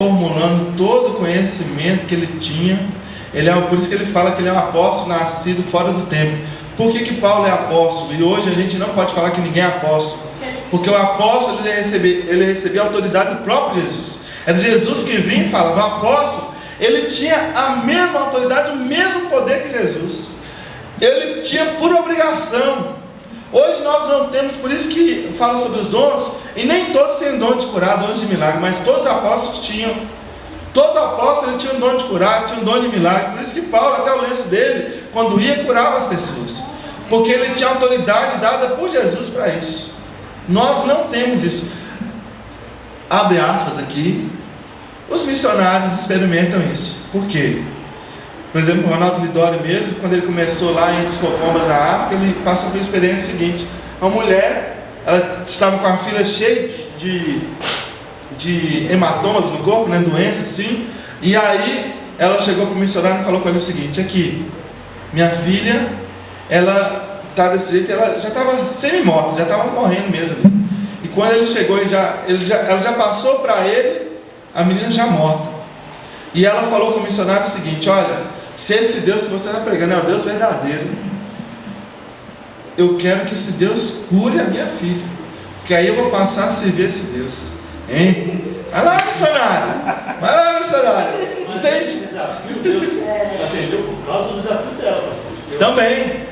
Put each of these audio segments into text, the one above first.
formulando todo o conhecimento que ele tinha. Por isso que ele fala que ele é um apóstolo nascido fora do tempo. Por que Paulo é apóstolo? E hoje a gente não pode falar que ninguém é apóstolo, porque o apóstolo ele recebia a autoridade do próprio Jesus. Era Jesus que vinha e falava. O apóstolo, ele tinha a mesma autoridade, o mesmo poder que Jesus. Ele tinha por obrigação. Hoje nós não temos, por isso que fala sobre os dons, e nem todos têm dom de curar, dom de milagre, mas todos os apóstolos tinham. Todo apóstolo ele tinha um dom de curar, tinha um dom de milagre. Por isso que Paulo, até o lenço dele, quando ia, curava as pessoas, porque ele tinha autoridade dada por Jesus para isso. Nós não temos isso. Abre aspas aqui. Os missionários experimentam isso. Por quê? Por exemplo, o Ronaldo Lidório mesmo, quando ele começou lá em Escopomas, na África, ele passou por a experiência seguinte. Uma mulher, ela estava com a filha cheia de hematomas no corpo, né, doença assim, e aí ela chegou para o missionário e falou com ele o seguinte: aqui, minha filha, ela está desse jeito, ela já estava semi-morta, já estava morrendo mesmo. E quando ele chegou, ela já passou para ele, a menina já morta. E ela falou com o missionário o seguinte: olha, se esse Deus que você está pregando é o Deus verdadeiro, eu quero que esse Deus cure a minha filha, porque aí eu vou passar a servir esse Deus. Hein? Vai lá, missionário! Vai lá, missionário! Entende? Deus atendeu por causa dos desafios dela. Também.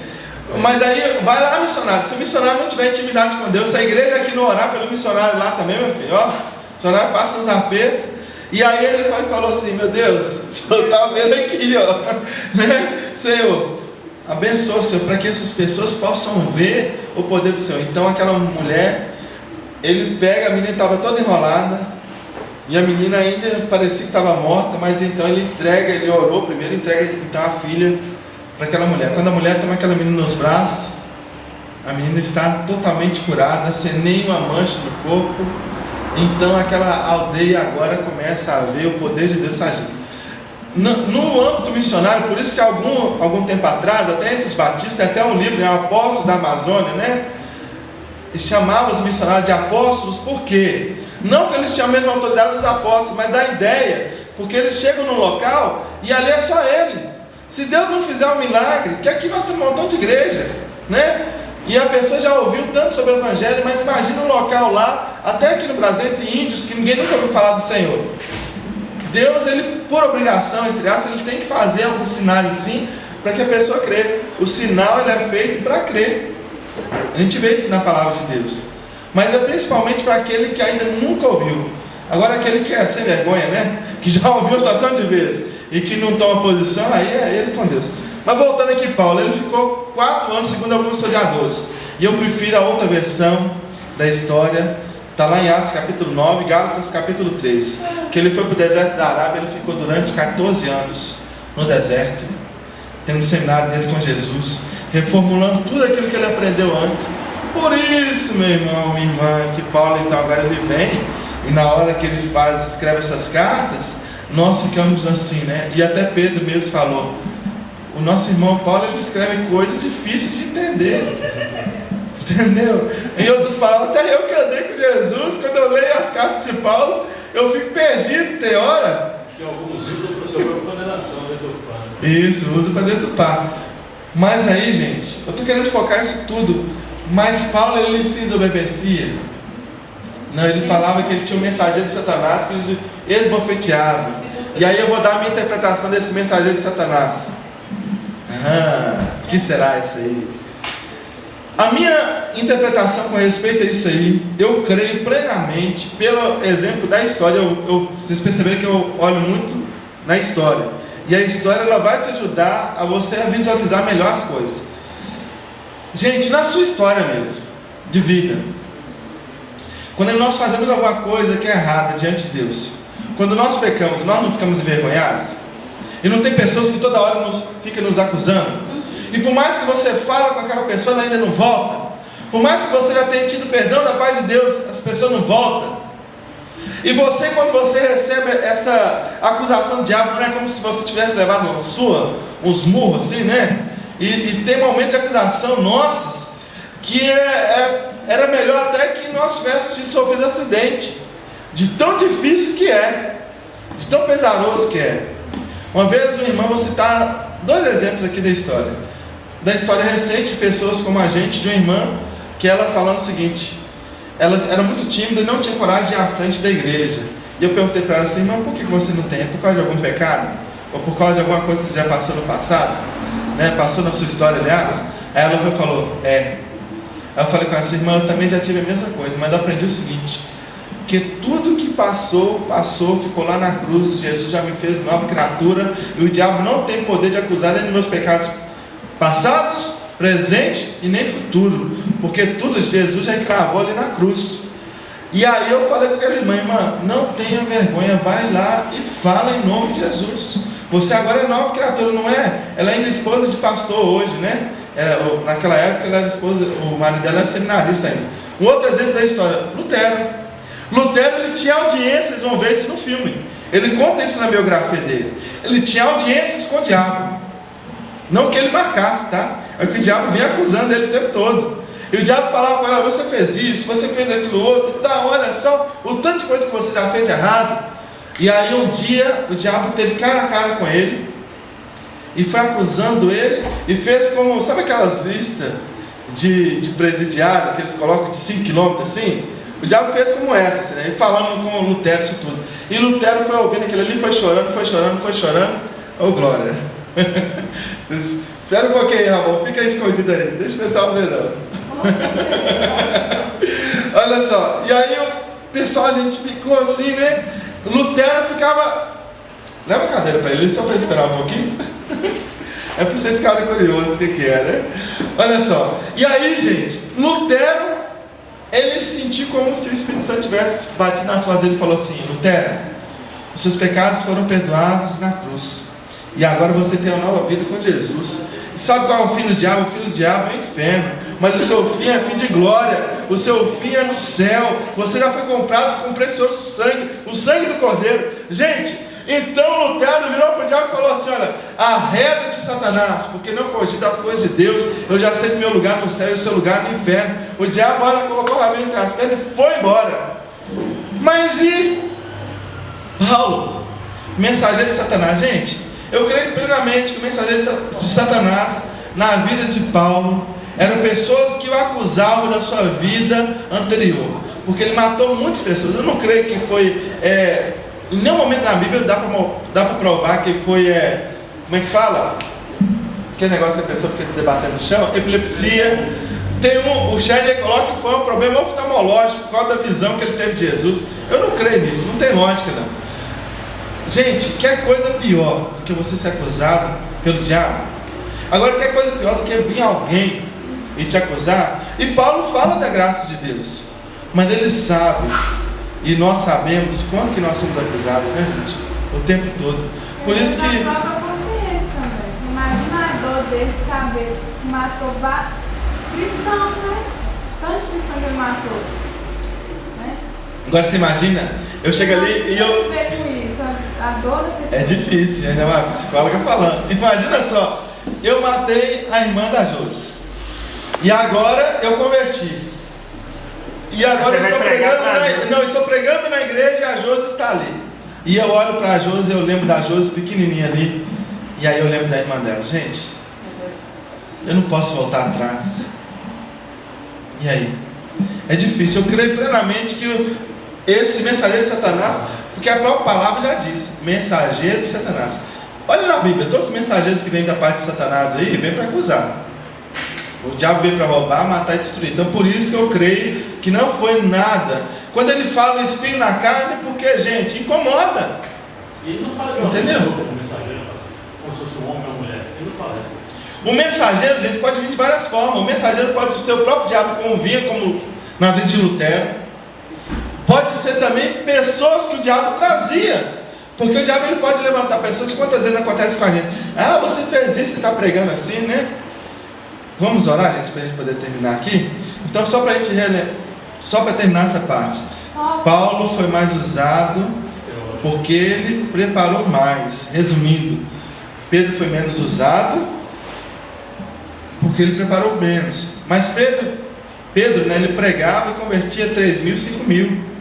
Mas aí, vai lá, missionário. Se o missionário não tiver intimidade com Deus, se a igreja aqui não orar pelo missionário lá também, meu filho, ó, o missionário passa os apertos. E aí ele falou assim: meu Deus, o Senhor está vendo aqui, ó, né? Senhor, abençoa, Senhor, para que essas pessoas possam ver o poder do Senhor. Então aquela mulher, ele pega, a menina estava toda enrolada, e a menina ainda parecia que estava morta, mas então ele orou primeiro, entrega então a filha para aquela mulher. Quando a mulher toma aquela menina nos braços, a menina está totalmente curada, sem nenhuma mancha no corpo. Então aquela aldeia agora começa a ver o poder de Deus agindo. No âmbito missionário, por isso que algum tempo atrás, até entre os batistas, tem até um livro, né, o Apóstolo da Amazônia, né? E chamava os missionários de apóstolos. Por quê? Não que eles tinham a mesma autoridade dos apóstolos, mas da ideia, porque eles chegam no local e ali é só ele. Se Deus não fizer um milagre, que aqui nós temos um montão de igreja, né? E a pessoa já ouviu tanto sobre o Evangelho, mas imagina um local lá, até aqui no Brasil, entre índios, que ninguém nunca ouviu falar do Senhor. Deus, ele, por obrigação, entre aspas, ele tem que fazer alguns sinais assim, para que a pessoa crê. O sinal, ele é feito para crer. A gente vê isso na palavra de Deus. Mas é principalmente para aquele que ainda nunca ouviu. Agora aquele que é sem vergonha, né? Que já ouviu tanto de vezes e que não toma posição, aí é ele com Deus. Mas voltando aqui, Paulo, ele ficou 4 anos segundo alguns historiadores. E eu prefiro a outra versão da história. Está lá em Atos capítulo 9, Gálatas capítulo 3. Que ele foi para o deserto da Arábia, ele ficou durante 14 anos no deserto, tendo um seminário dele com Jesus, reformulando tudo aquilo que ele aprendeu antes. Por isso, meu irmão, minha irmã, que Paulo então agora ele vem, e na hora que ele escreve essas cartas, nós ficamos assim, né? E até Pedro mesmo falou: o nosso irmão Paulo, ele escreve coisas difíceis de entender. Entendeu? Em outras palavras, até eu que andei com Jesus, quando eu leio as cartas de Paulo, eu fico perdido, tem hora. Tem alguns usam sobre a condenação deturpada. Isso, usa para deturpar. Mas aí, gente, eu estou querendo focar isso tudo. Mas Paulo, ele se desobedecia. Não, ele falava que ele tinha um mensageiro de Satanás que eles esbofeteavam. E aí eu vou dar a minha interpretação desse mensageiro de Satanás. O que será isso aí? A minha interpretação com respeito a isso aí, eu creio plenamente, pelo exemplo da história. Vocês perceberam que eu olho muito na história. E a história, ela vai te ajudar a você a visualizar melhor as coisas. Gente, na sua história mesmo, de vida, quando nós fazemos alguma coisa que é errada diante de Deus, quando nós pecamos, nós não ficamos envergonhados? E não tem pessoas que toda hora ficam nos acusando? E por mais que você fale com aquela pessoa, ela ainda não volta. Por mais que você já tenha tido perdão da paz de Deus, as pessoas não voltam. E você, quando você recebe essa acusação do diabo, não é como se você tivesse levado uns murros assim, né? E tem momentos de acusação nossas que era melhor até que nós tivéssemos sofrido acidente, de tão difícil que é. de tão pesaroso que é. Uma vez um irmão, vou citar 2 exemplos aqui da história recente de pessoas como a gente, de uma irmã, que ela falando o seguinte: ela era muito tímida e não tinha coragem de ir à frente da igreja. E eu perguntei para ela assim: irmã, por que você não tem? É por causa de algum pecado? Ou por causa de alguma coisa que você já passou no passado? Né? Passou na sua história, aliás? Aí ela falou: é. Aí eu falei com essa irmã: eu também já tive a mesma coisa, mas eu aprendi o seguinte: que tudo que passou, ficou lá na cruz. Jesus já me fez nova criatura, e o diabo não tem poder de acusar nem dos meus pecados passados, presente e nem futuro, porque tudo Jesus já encravou ali na cruz. E aí eu falei para aquela irmã: não tenha vergonha, vai lá e fala em nome de Jesus. Você agora é nova criatura, não é? Ela é ainda esposa de pastor hoje, né? Naquela época ela era esposa, o marido dela era seminarista ainda. Um outro exemplo da história: Lutero, ele tinha audiência, vocês vão ver isso no filme. Ele conta isso na biografia dele. Ele tinha audiências com o diabo. Não que ele marcasse, tá? É que o diabo vinha acusando ele o tempo todo. E o diabo falava com ela: você fez isso, você fez aquilo outro, tá, olha só o tanto de coisa que você já fez de errado. E aí um dia o diabo teve cara a cara com ele e foi acusando ele e fez como, sabe aquelas listas de presidiário que eles colocam de 5 km assim? O diabo fez como essa, assim, né? Falando com o Lutero isso tudo. E Lutero foi ouvindo aquilo ali, foi chorando. Oh, glória! Espera um pouquinho, Ramon, fica aí escondido aí, deixa o pessoal ver não. Olha só, e aí o pessoal, a gente ficou assim, né? Lutero ficava... Leva a cadeira para ele, só para esperar um pouquinho. É para vocês ficarem curiosos o que é, né? Olha só, e aí, gente, Lutero, ele sentiu como se o Espírito Santo tivesse batido nas costas dele e falou assim: Lutero, os seus pecados foram perdoados na cruz, e agora você tem uma nova vida com Jesus. E sabe qual é o fim do diabo? O fim do diabo é o inferno, mas o seu fim é fim de glória, o seu fim é no céu. Você já foi comprado com um precioso sangue, o sangue do Cordeiro. Gente, então Lutero virou para o diabo e falou assim: olha, arreda-te, Satanás, porque não cogita as coisas de Deus. Eu já sei que meu lugar no céu e o seu lugar no inferno. O diabo, olha, colocou a mão entre as pernas e foi embora. Mas e Paulo, mensageiro de Satanás? Gente, eu creio plenamente que o mensageiro de Satanás na vida de Paulo eram pessoas que o acusavam da sua vida anterior, porque ele matou muitas pessoas. Eu não creio que foi em nenhum momento na Bíblia dá para provar que foi como é que fala? Aquele negócio da pessoa que fica se debatendo no chão, epilepsia. Tem o Shelley coloca que foi um problema oftalmológico por causa da visão que ele teve de Jesus. Eu não creio nisso, não tem lógica não. Gente, quer coisa pior do que você ser acusado pelo diabo? Agora, quer coisa pior do que vir alguém e te acusar? E Paulo fala da graça de Deus, mas ele sabe, e nós sabemos quanto que nós somos acusados, né, gente? O tempo todo. Por isso que... Na própria consciência também. Você imagina a dor dele de saber que matou cristãos, né? Tantos cristãos que ele matou, né? Agora você imagina, eu chego ali e eu... A dor da pessoa. É difícil, ainda uma psicóloga falando. Imagina só, eu matei a irmã da Josi, e agora eu converti. E agora eu estou pregando na igreja e a Josi está ali. E eu olho para a Josi, eu lembro da Josi pequenininha ali, e aí eu lembro da irmã dela. Gente, eu não posso voltar atrás. E aí? É difícil. Eu creio plenamente que esse mensageiro de Satanás, porque a própria palavra já diz, mensageiro de Satanás. Olha na Bíblia, todos os mensageiros que vêm da parte de Satanás aí, vêm para acusar. O diabo veio para roubar, matar e destruir. Então por isso que eu creio que não foi nada. Quando ele fala espinho na carne, porque, gente, incomoda. E ele não fala entendeu? O mensageiro, como se fosse um homem ou uma mulher. Ele não fala. O mensageiro, gente, pode vir de várias formas. O mensageiro pode ser o próprio diabo, como vinha como na vida de Lutero. Pode ser também pessoas que o diabo trazia. Porque o diabo ele pode levantar pessoas. Quantas vezes acontece com a gente? Ah, você fez isso e está pregando assim, né? Vamos orar, gente, para a gente poder terminar aqui? Então, só para terminar essa parte. Paulo foi mais usado porque ele preparou mais. Resumindo, Pedro foi menos usado porque ele preparou menos. Mas Pedro, né, ele pregava e convertia 3.000, 5.000.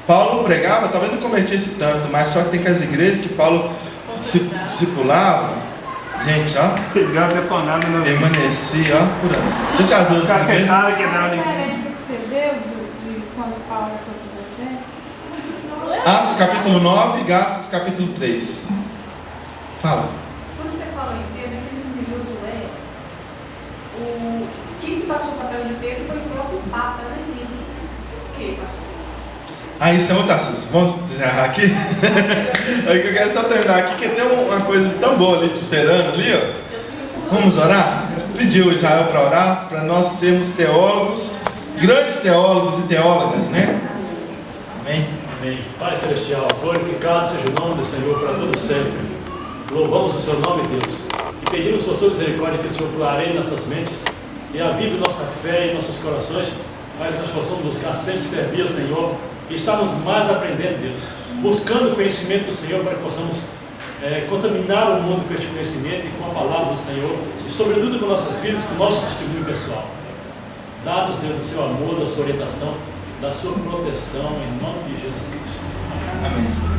Paulo pregava, talvez não convertisse tanto, mas só que tem que as igrejas que Paulo discipulava, gente, ó, Pegava detonado na permanecia, ó, por assim. Esse azul cacetada que A dava ninguém. referência que você deu de quando Paulo foi fazer Atos capítulo 9, Gálatas capítulo 3. Fala. Quando você fala em Pedro, aquele filme de Josué, quem se passou o papel de Pedro foi o próprio Papa, né? Por quê, pastor? Ah, isso é outro assunto. Vamos encerrar aqui? É que eu quero só terminar aqui, que tem uma coisa tão boa ali te esperando ali, ó. Vamos orar? Pediu Israel para orar, para nós sermos teólogos, grandes teólogos e teólogas, né? Amém? Amém. Pai Celestial, glorificado seja o nome do Senhor para todo sempre. Louvamos o seu nome, Deus, e pedimos por sua misericórdia que o Senhor clareie nossas mentes e avive nossa fé em nossos corações, para que nós possamos buscar sempre servir ao Senhor e estarmos mais aprendendo, Deus, buscando o conhecimento do Senhor para que possamos contaminar o mundo com este conhecimento e com a palavra do Senhor e sobretudo com nossas vidas, com o nosso testemunho pessoal. Dá-nos, Deus, do seu amor, da sua orientação, da sua proteção, em nome de Jesus Cristo. Amém.